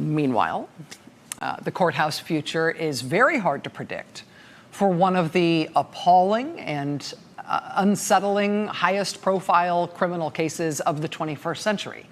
Meanwhile, the courthouse future is very hard to predict for one of the appalling and unsettling, highest profile criminal cases of the 21st century.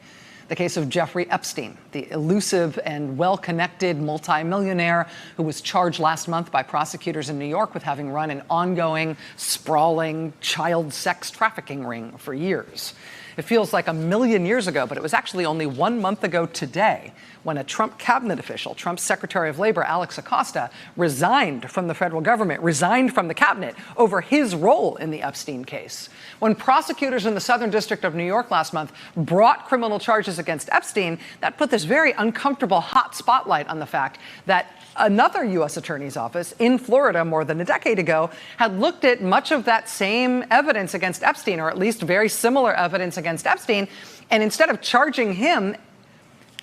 The case of Jeffrey Epstein, the elusive and well-connected multimillionaire who was charged last month by prosecutors in New York with having run an ongoing, sprawling child sex trafficking ring for years. It feels like a million years ago, but it was actually only 1 month ago today when a Trump cabinet official, Trump's Secretary of Labor, Alex Acosta, resigned from the federal government, resigned from the cabinet over his role in the Epstein case. When prosecutors in the Southern District of New York last month brought criminal charges against Epstein, that put this very uncomfortable hot spotlight on the fact that another U.S. attorney's office in Florida more than a decade ago had looked at much of that same evidence against Epstein, or at least very similar evidence against Epstein, and instead of charging him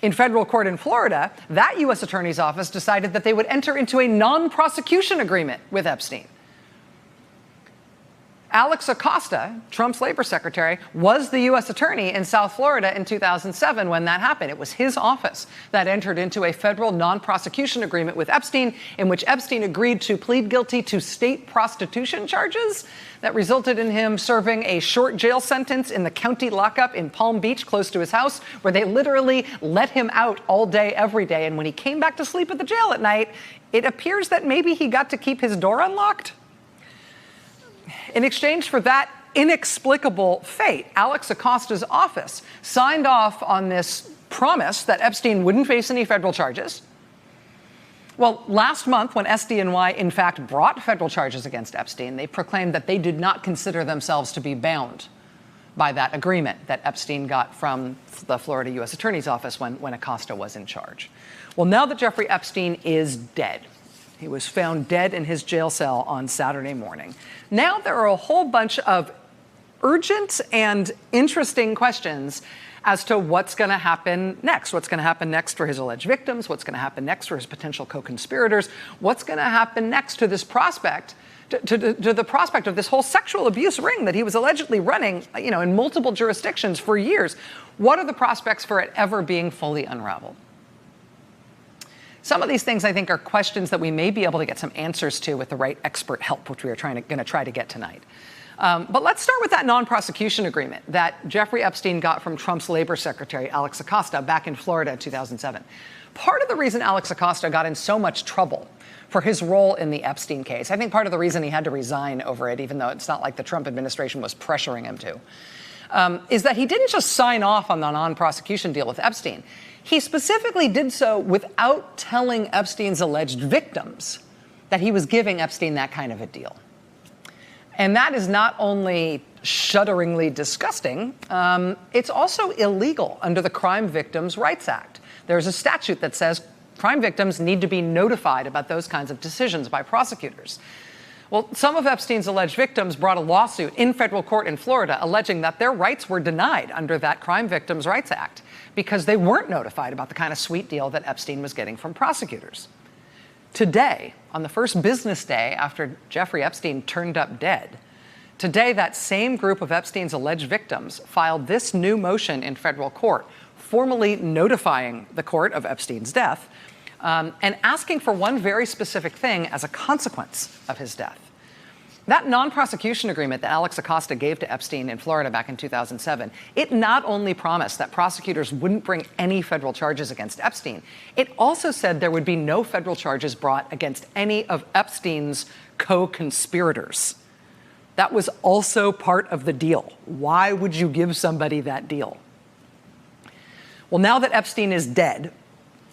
in federal court in Florida, that U.S. attorney's office decided that they would enter into a non-prosecution agreement with Epstein. Alex Acosta, Trump's labor secretary, was the U.S. attorney in South Florida in 2007 when that happened. It was his office that entered into a federal non-prosecution agreement with Epstein, in which Epstein agreed to plead guilty to state prostitution charges that resulted in him serving a short jail sentence in the county lockup in Palm Beach, close to his house, where they literally let him out all day, every day. And when he came back to sleep at the jail at night, it appears that maybe he got to keep his door unlocked. In exchange for that inexplicable fate, Alex Acosta's office signed off on this promise that Epstein wouldn't face any federal charges. Well, last month, when SDNY in fact brought federal charges against Epstein, they proclaimed that they did not consider themselves to be bound by that agreement that Epstein got from the Florida U.S. Attorney's Office when Acosta was in charge. Well, now that Jeffrey Epstein is dead, he was found dead in his jail cell on Saturday morning. Now there are a whole bunch of urgent and interesting questions as to what's going to happen next. What's going to happen next for his alleged victims? What's going to happen next for his potential co-conspirators? What's going to happen next to this prospect, to the prospect of this whole sexual abuse ring that he was allegedly running, in multiple jurisdictions for years? What are the prospects for it ever being fully unraveled? Some of these things, I think, are questions that we may be able to get some answers to with the right expert help, which we are going to try to get tonight. But let's start with that non-prosecution agreement that Jeffrey Epstein got from Trump's labor secretary, Alex Acosta, back in Florida in 2007. Part of the reason Alex Acosta got in so much trouble for his role in the Epstein case, I think part of the reason he had to resign over it, even though it's not like the Trump administration was pressuring him to, is that he didn't just sign off on the non-prosecution deal with Epstein. He specifically did so without telling Epstein's alleged victims that he was giving Epstein that kind of a deal. And that is not only shudderingly disgusting, it's also illegal under the Crime Victims' Rights Act. There's a statute that says crime victims need to be notified about those kinds of decisions by prosecutors. Well, some of Epstein's alleged victims brought a lawsuit in federal court in Florida alleging that their rights were denied under that Crime Victims' Rights Act because they weren't notified about the kind of sweet deal that Epstein was getting from prosecutors. Today, on the first business day after Jeffrey Epstein turned up dead, today that same group of Epstein's alleged victims filed this new motion in federal court, formally notifying the court of Epstein's death, and asking for one very specific thing as a consequence of his death. That non-prosecution agreement that Alex Acosta gave to Epstein in Florida back in 2007, it not only promised that prosecutors wouldn't bring any federal charges against Epstein, it also said there would be no federal charges brought against any of Epstein's co-conspirators. That was also part of the deal. Why would you give somebody that deal? Well, now that Epstein is dead,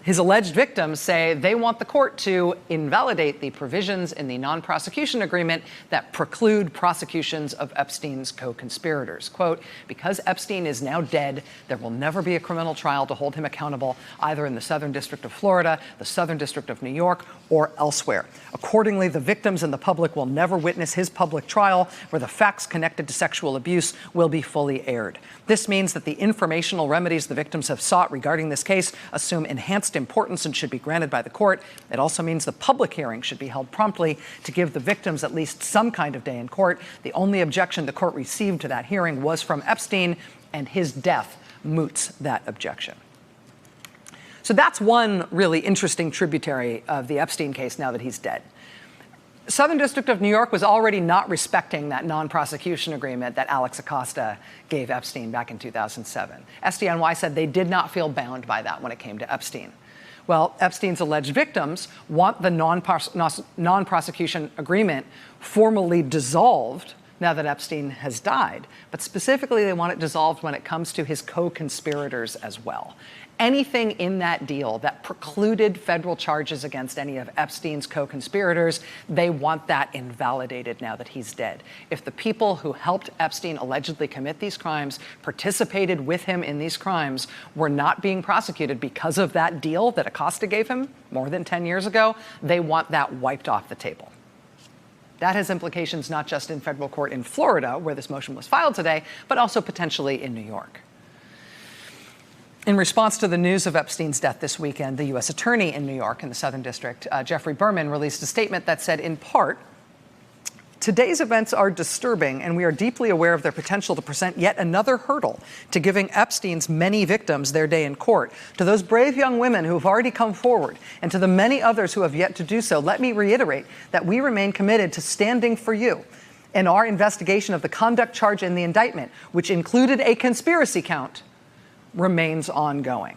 his alleged victims say they want the court to invalidate the provisions in the non-prosecution agreement that preclude prosecutions of Epstein's co-conspirators. Quote, because Epstein is now dead, there will never be a criminal trial to hold him accountable, either in the Southern District of Florida, the Southern District of New York, or elsewhere. Accordingly, the victims and the public will never witness his public trial, where the facts connected to sexual abuse will be fully aired. This means that the informational remedies the victims have sought regarding this case assume enhanced importance and should be granted by the court. It also means the public hearing should be held promptly to give the victims at least some kind of day in court. The only objection the court received to that hearing was from Epstein, and his death moots that objection. So that's one really interesting tributary of the Epstein case now that he's dead. Southern District of New York was already not respecting that non-prosecution agreement that Alex Acosta gave Epstein back in 2007. SDNY said they did not feel bound by that when it came to Epstein. Well, Epstein's alleged victims want the non-prosecution agreement formally dissolved now that Epstein has died. But specifically, they want it dissolved when it comes to his co-conspirators as well. Anything in that deal that precluded federal charges against any of Epstein's co-conspirators, they want that invalidated now that he's dead. If the people who helped Epstein allegedly commit these crimes, participated with him in these crimes, were not being prosecuted because of that deal that Acosta gave him more than 10 years ago, they want that wiped off the table. That has implications not just in federal court in Florida, where this motion was filed today, but also potentially in New York. In response to the news of Epstein's death this weekend, the U.S. Attorney in New York in the Southern District, Geoffrey Berman, released a statement that said, in part, "Today's events are disturbing, and we are deeply aware of their potential to present yet another hurdle to giving Epstein's many victims their day in court. To those brave young women who have already come forward, and to the many others who have yet to do so, let me reiterate that we remain committed to standing for you in our investigation of the conduct charge in the indictment, which included a conspiracy count, remains ongoing."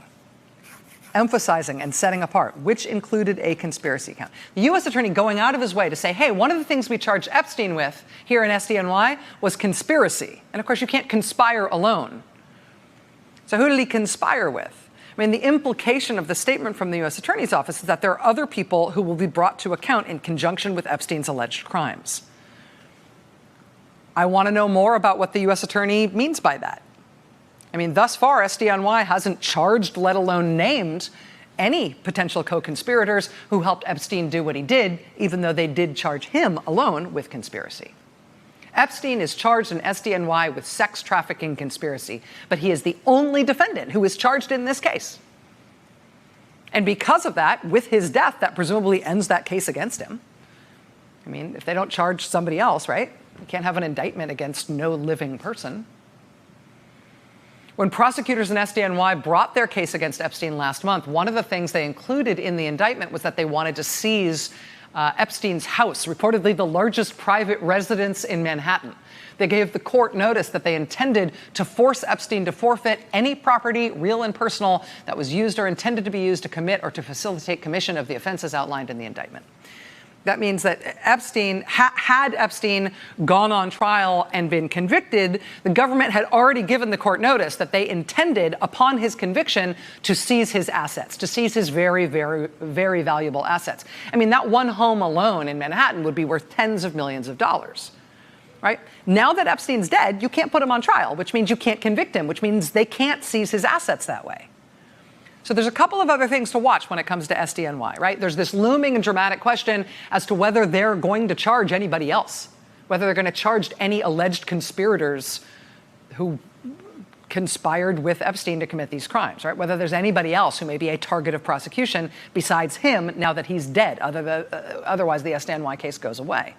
Emphasizing and setting apart, which included a conspiracy count. The U.S. Attorney going out of his way to say, hey, one of the things we charged Epstein with here in SDNY was conspiracy. And of course, you can't conspire alone. So who did he conspire with? I mean, the implication of the statement from the U.S. Attorney's Office is that there are other people who will be brought to account in conjunction with Epstein's alleged crimes. I want to know more about what the U.S. Attorney means by that. I mean, thus far, SDNY hasn't charged, let alone named, any potential co-conspirators who helped Epstein do what he did, even though they did charge him alone with conspiracy. Epstein is charged in SDNY with sex trafficking conspiracy, but he is the only defendant who is charged in this case. And because of that, with his death, that presumably ends that case against him. I mean, if they don't charge somebody else, right? You can't have an indictment against no living person. When prosecutors in SDNY brought their case against Epstein last month, one of the things they included in the indictment was that they wanted to seize Epstein's house, reportedly the largest private residence in Manhattan. They gave the court notice that they intended to force Epstein to forfeit any property, real and personal, that was used or intended to be used to commit or to facilitate commission of the offenses outlined in the indictment. That means that Epstein, had Epstein gone on trial and been convicted, the government had already given the court notice that they intended, upon his conviction, to seize his assets, to seize his very, very, very valuable assets. I mean, that one home alone in Manhattan would be worth tens of millions of dollars, right? Now that Epstein's dead, you can't put him on trial, which means you can't convict him, which means they can't seize his assets that way. So there's a couple of other things to watch when it comes to SDNY, right? There's this looming and dramatic question as to whether they're going to charge anybody else, whether they're going to charge any alleged conspirators who conspired with Epstein to commit these crimes, right? Whether there's anybody else who may be a target of prosecution besides him now that he's dead. Otherwise, the SDNY case goes away.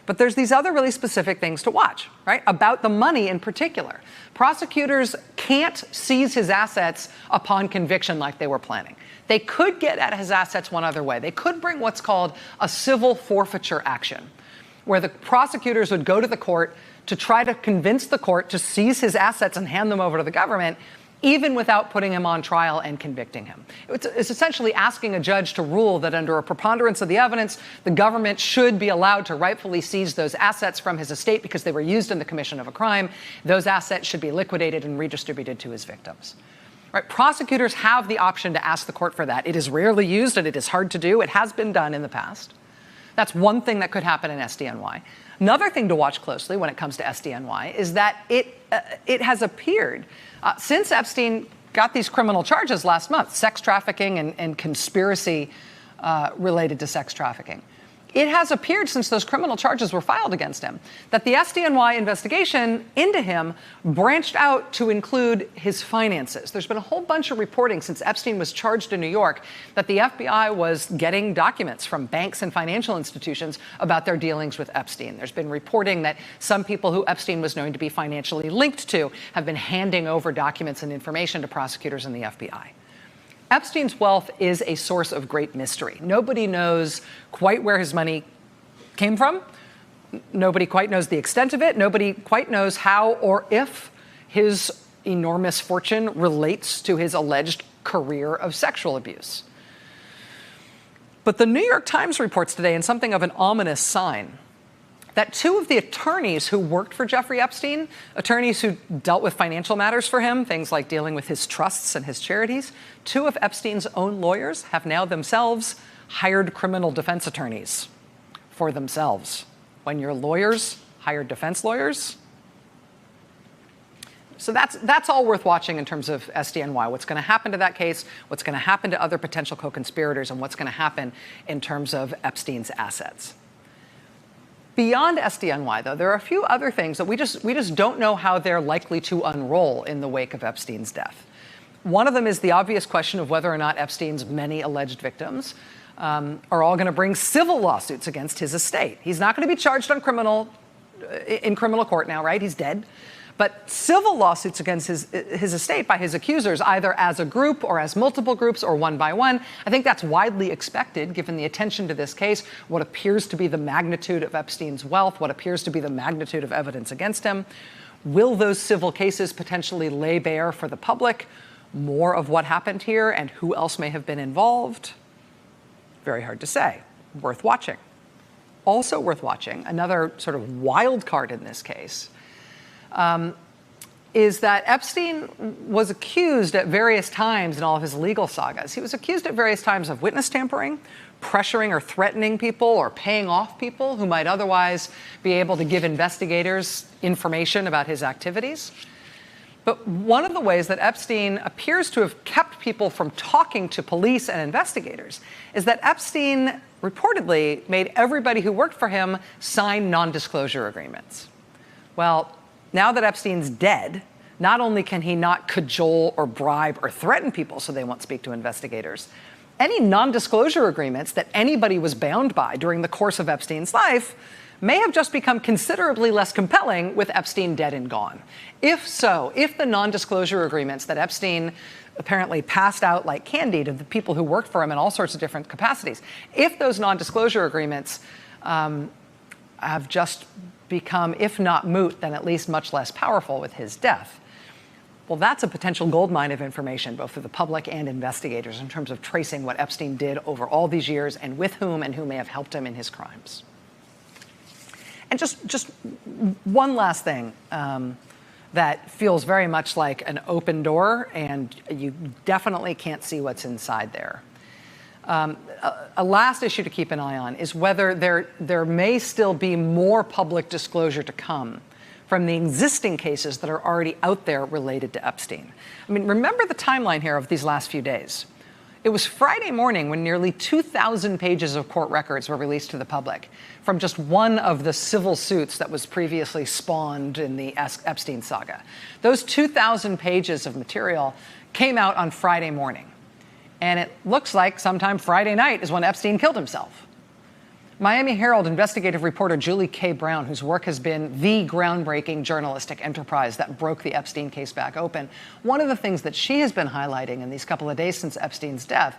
But there's these other really specific things to watch, right? About the money in particular. Prosecutors can't seize his assets upon conviction like they were planning. They could get at his assets one other way. They could bring what's called a civil forfeiture action, where the prosecutors would go to the court to try to convince the court to seize his assets and hand them over to the government, even without putting him on trial and convicting him. It's essentially asking a judge to rule that under a preponderance of the evidence, the government should be allowed to rightfully seize those assets from his estate because they were used in the commission of a crime. Those assets should be liquidated and redistributed to his victims. Right? Prosecutors have the option to ask the court for that. It is rarely used and it is hard to do. It has been done in the past. That's one thing that could happen in SDNY. Another thing to watch closely when it comes to SDNY is that it has appeared since Epstein got these criminal charges last month, sex trafficking and conspiracy related to sex trafficking. It has appeared since those criminal charges were filed against him that the SDNY investigation into him branched out to include his finances. There's been a whole bunch of reporting since Epstein was charged in New York that the FBI was getting documents from banks and financial institutions about their dealings with Epstein. There's been reporting that some people who Epstein was known to be financially linked to have been handing over documents and information to prosecutors in the FBI. Epstein's wealth is a source of great mystery. Nobody knows quite where his money came from. Nobody quite knows the extent of it. Nobody quite knows how or if his enormous fortune relates to his alleged career of sexual abuse. But the New York Times reports today, in something of an ominous sign, that two of the attorneys who worked for Jeffrey Epstein, attorneys who dealt with financial matters for him, things like dealing with his trusts and his charities, two of Epstein's own lawyers have now themselves hired criminal defense attorneys for themselves. When your lawyers hire defense lawyers. So that's all worth watching in terms of SDNY. What's going to happen to that case, what's going to happen to other potential co-conspirators, and what's going to happen in terms of Epstein's assets. Beyond SDNY, though, there are a few other things that we just don't know how they're likely to unroll in the wake of Epstein's death. One of them is the obvious question of whether or not Epstein's many alleged victims are all going to bring civil lawsuits against his estate. He's not going to be charged on in criminal court now, right? He's dead. But civil lawsuits against his estate by his accusers, either as a group or as multiple groups or one by one, I think that's widely expected given the attention to this case, what appears to be the magnitude of Epstein's wealth, what appears to be the magnitude of evidence against him. Will those civil cases potentially lay bare for the public more of what happened here and who else may have been involved? Very hard to say. Worth watching. Also worth watching, another sort of wild card in this case, is that Epstein was accused at various times in all of his legal sagas. He was accused at various times of witness tampering, pressuring or threatening people or paying off people who might otherwise be able to give investigators information about his activities. But one of the ways that Epstein appears to have kept people from talking to police and investigators is that Epstein reportedly made everybody who worked for him sign non-disclosure agreements. Well, now that Epstein's dead, not only can he not cajole or bribe or threaten people so they won't speak to investigators, any non-disclosure agreements that anybody was bound by during the course of Epstein's life may have just become considerably less compelling with Epstein dead and gone. If so, if the non-disclosure agreements that Epstein apparently passed out like candy to the people who worked for him in all sorts of different capacities, if those non-disclosure agreements have just become, if not moot, then at least much less powerful with his death, well, that's a potential goldmine of information, both for the public and investigators, in terms of tracing what Epstein did over all these years and with whom and who may have helped him in his crimes. And just one last thing that feels very much like an open door, and you definitely can't see what's inside there. A last issue to keep an eye on is whether there may still be more public disclosure to come from the existing cases that are already out there related to Epstein. I mean, remember the timeline here of these last few days. It was Friday morning when nearly 2,000 pages of court records were released to the public from just one of the civil suits that was previously spawned in the Epstein saga. Those 2,000 pages of material came out on Friday morning. And it looks like sometime Friday night is when Epstein killed himself. Miami Herald investigative reporter Julie K. Brown, whose work has been the groundbreaking journalistic enterprise that broke the Epstein case back open, one of the things that she has been highlighting in these couple of days since Epstein's death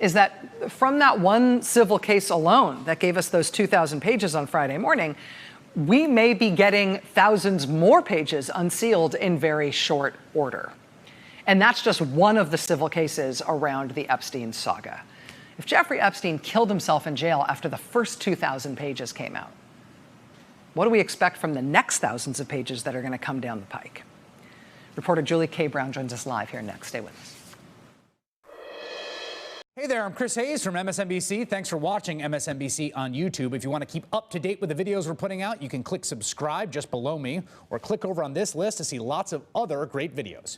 is that from that one civil case alone that gave us those 2,000 pages on Friday morning, we may be getting thousands more pages unsealed in very short order. And that's just one of the civil cases around the Epstein saga. If Jeffrey Epstein killed himself in jail after the first 2,000 pages came out, what do we expect from the next thousands of pages that are going to come down the pike? Reporter Julie K. Brown joins us live here next. Stay with us. Hey there, I'm Chris Hayes from MSNBC. Thanks for watching MSNBC on YouTube. If you want to keep up to date with the videos we're putting out, you can click subscribe just below me or click over on this list to see lots of other great videos.